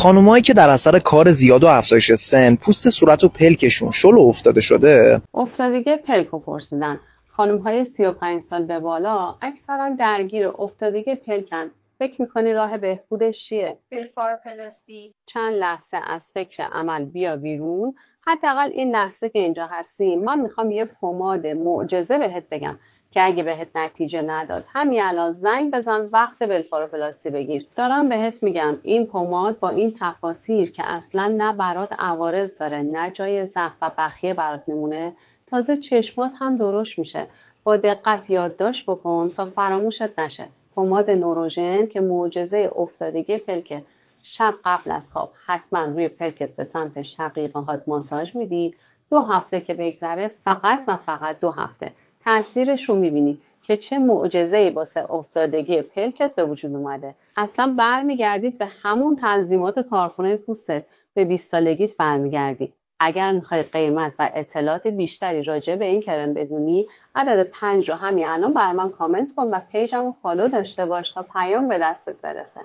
خانومایی که در اثر کار زیاد و افزایش سن پوست صورت و پلکشون شل و افتاده شده، افتادگی پلک رو پرسیدن. خانم‌های 35 سال به بالا اکثرا درگیر افتادگی پلکن. فکر میکنی راه بهبودش چیه؟ بلفارپلاستی. چند لحظه از فکر عمل بیا بیرون. حداقل این لحظه که اینجا هستی من میخوام یه پماد معجزه بهت بگم که اگه بهت نتیجه نداد همین الان زنگ بزن وقت بلفارپلاستی بگیر. دارم بهت میگم این پماد با این تفاصیل که اصلا نه برات عوارض داره نه جای ضعف و بخیه برات میمونه، تازه چشمات هم درشت میشه. با دقت یادداشت بکن تا فراموشت نشه. پماد نوروژن که معجزه افتادگی پلکه. شب قبل از خواب حتما روی پلکت به سمت شقیقه‌هات ماساژ میدی. 2 هفته که بگذره، فقط و فقط 2 هفته، تاثیرش رو میبینی که چه معجزه‌ای واسه افتادگی پلکت به وجود اومده. اصلا برمیگردید به همون تنظیمات کارخونه پوستت، به 20 سالگیت برمیگردی. اگر میخوای قیمت و اطلاعات بیشتری راجع به این کرم بدونی، عدد 5 رو همین الان بر من کامنت کن و پیجمو فالو داشته باش تا پیام به دستت برسه.